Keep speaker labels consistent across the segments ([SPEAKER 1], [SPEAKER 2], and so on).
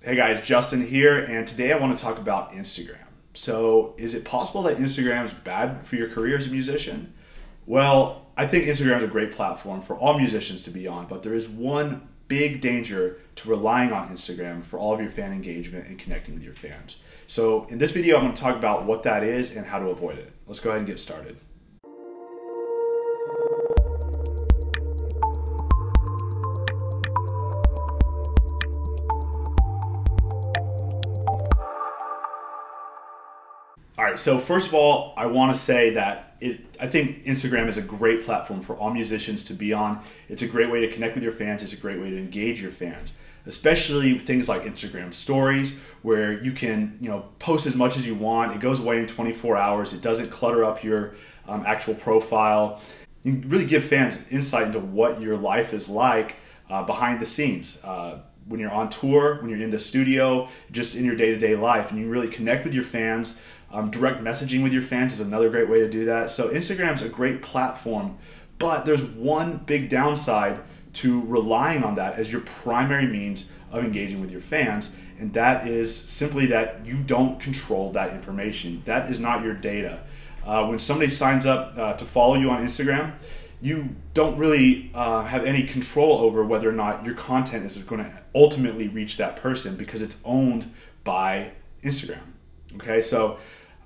[SPEAKER 1] Hey guys, Justin here, and today I want to talk about Instagram. So, is it possible that Instagram is bad for your career as a musician? Well, I think Instagram is a great platform for all musicians to be on, but there is one big danger to relying on Instagram for all of your fan engagement and connecting with your fans. So, in this video, I'm going to talk about what that is and how to avoid it. Let's go ahead and get started. All right, so first of all, I want to say that I think Instagram is a great platform for all musicians to be on. It's a great way to connect with your fans. It's a great way to engage your fans, especially things like Instagram stories, where you can post as much as you want. It goes away in 24 hours. It doesn't clutter up your actual profile. You can really give fans insight into what your life is like behind the scenes. When you're on tour, when you're in the studio, just in your day-to-day life, and you really connect with your fans. Direct messaging with your fans is another great way to do that. So Instagram's a great platform, but there's one big downside to relying on that as your primary means of engaging with your fans, and that is simply that you don't control that information. That is not your data. When somebody signs up to follow you on Instagram, you don't really have any control over whether or not your content is going to ultimately reach that person because it's owned by Instagram. Okay, so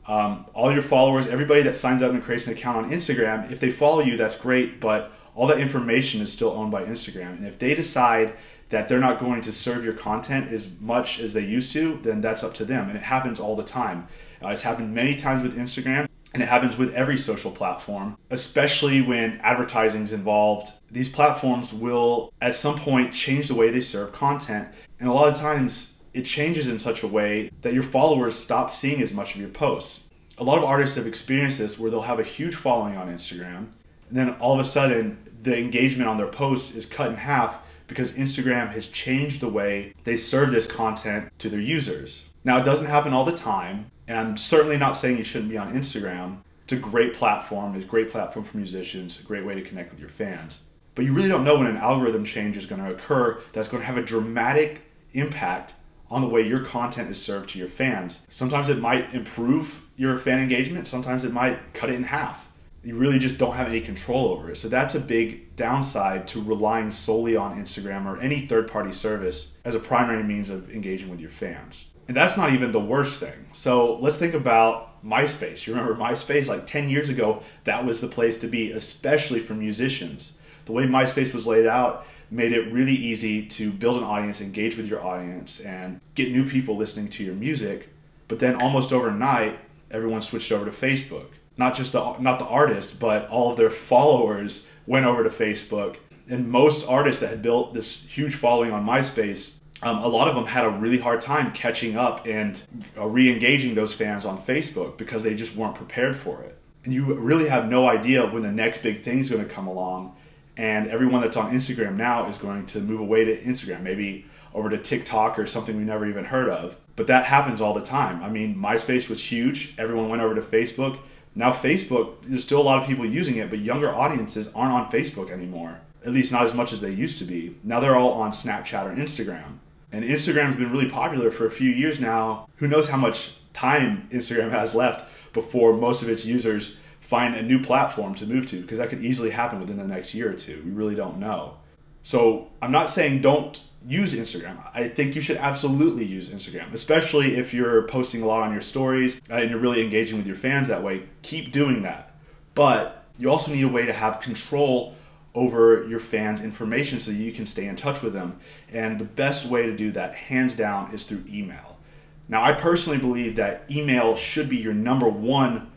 [SPEAKER 1] all your followers, everybody that signs up and creates an account on Instagram, if they follow you, that's great, but all that information is still owned by Instagram. And if they decide that they're not going to serve your content as much as they used to, then that's up to them. And it happens all the time. It's happened many times with Instagram, and it happens with every social platform, especially when advertising is involved. These platforms will, at some point, change the way they serve content. And a lot of times, it changes in such a way that your followers stop seeing as much of your posts. A lot of artists have experienced this where they'll have a huge following on Instagram, and then all of a sudden the engagement on their post is cut in half because Instagram has changed the way they serve this content to their users. Now, it doesn't happen all the time, and I'm certainly not saying you shouldn't be on Instagram. It's a great platform. It's a great platform for musicians, a great way to connect with your fans. But you really don't know when an algorithm change is going to occur that's going to have a dramatic impact on the way your content is served to your fans. Sometimes it might improve your fan engagement, sometimes it might cut it in half. You really just don't have any control over it. So that's a big downside to relying solely on Instagram or any third-party service as a primary means of engaging with your fans. And that's not even the worst thing. So let's think about Myspace. You remember Myspace? Like 10 years ago, that was the place to be, especially for musicians. The way Myspace was laid out made it really easy to build an audience, engage with your audience, and get new people listening to your music. But then almost overnight, everyone switched over to Facebook. Not the artist, but all of their followers went over to Facebook. And most artists that had built this huge following on Myspace, a lot of them had a really hard time catching up and re-engaging those fans on Facebook because they just weren't prepared for it. And you really have no idea when the next big thing is going to come along. And everyone that's on Instagram now is going to move away to Instagram, maybe over to TikTok or something we never even heard of. But that happens all the time. I mean, MySpace was huge. Everyone went over to Facebook. Now Facebook, there's still a lot of people using it, but younger audiences aren't on Facebook anymore. At least not as much as they used to be. Now they're all on Snapchat or Instagram. And Instagram's been really popular for a few years now. Who knows how much time Instagram has left before most of its users find a new platform to move to, because that could easily happen within the next year or two. We really don't know. So I'm not saying don't use Instagram. I think you should absolutely use Instagram, especially if you're posting a lot on your stories and you're really engaging with your fans that way. Keep doing that. But you also need a way to have control over your fans' information so that you can stay in touch with them. And the best way to do that, hands down, is through email. Now, I personally believe that email should be your number one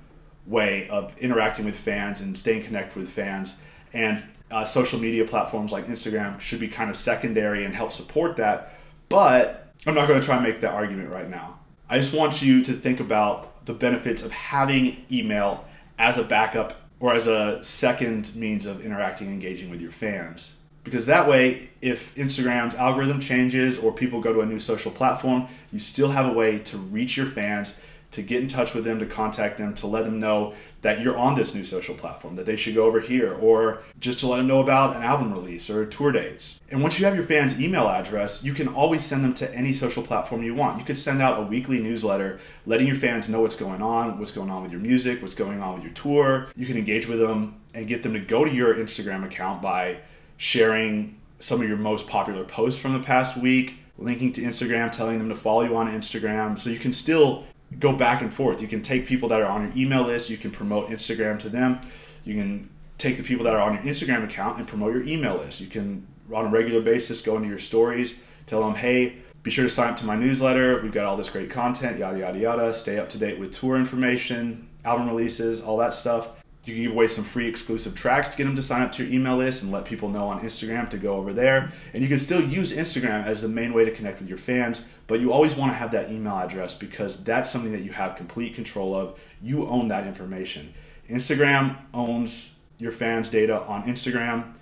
[SPEAKER 1] way of interacting with fans and staying connected with fans, and social media platforms like Instagram should be kind of secondary and help support that. But I'm not going to try and make that argument right now. I just want you to think about the benefits of having email as a backup or as a second means of interacting and engaging with your fans. Because that way, if Instagram's algorithm changes or people go to a new social platform, you still have a way to reach your fans, to get in touch with them, to contact them, to let them know that you're on this new social platform, that they should go over here, or just to let them know about an album release or tour dates. And once you have your fans' email address, you can always send them to any social platform you want. You could send out a weekly newsletter letting your fans know what's going on with your music, what's going on with your tour. You can engage with them and get them to go to your Instagram account by sharing some of your most popular posts from the past week, linking to Instagram, telling them to follow you on Instagram. So you can still go back and forth. You can take people that are on your email list, you can promote Instagram to them. You can take the people that are on your Instagram account and promote your email list. You can, on a regular basis, go into your stories, tell them, hey, be sure to sign up to my newsletter. We've got all this great content, yada, yada, yada. Stay up to date with tour information, album releases, all that stuff. You can give away some free exclusive tracks to get them to sign up to your email list and let people know on Instagram to go over there. And you can still use Instagram as the main way to connect with your fans, but you always want to have that email address because that's something that you have complete control of. You own that information. Instagram owns your fans' data on Instagram,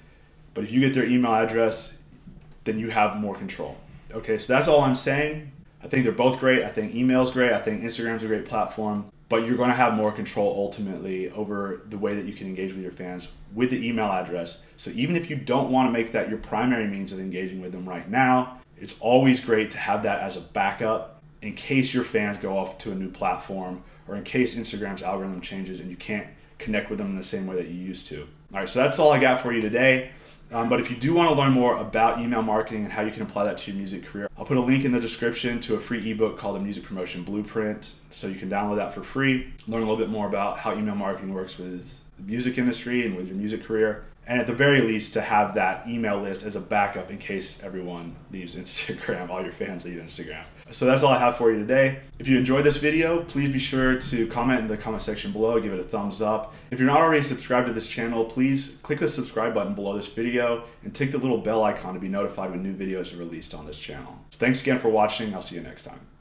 [SPEAKER 1] but if you get their email address, then you have more control. Okay, so that's all I'm saying. I think they're both great. I think email's great. I think Instagram's a great platform. But you're going to have more control ultimately over the way that you can engage with your fans with the email address. So even if you don't want to make that your primary means of engaging with them right now, it's always great to have that as a backup in case your fans go off to a new platform or in case Instagram's algorithm changes and you can't connect with them in the same way that you used to. All right, so that's all I got for you today. But if you do want to learn more about email marketing and how you can apply that to your music career, I'll put a link in the description to a free ebook called The Music Promotion Blueprint. So you can download that for free, learn a little bit more about how email marketing works with the music industry and with your music career. And at the very least, to have that email list as a backup in case everyone leaves Instagram, all your fans leave Instagram. So that's all I have for you today. If you enjoyed this video, please be sure to comment in the comment section below, give it a thumbs up. If you're not already subscribed to this channel, please click the subscribe button below this video and tick the little bell icon to be notified when new videos are released on this channel. So thanks again for watching. I'll see you next time.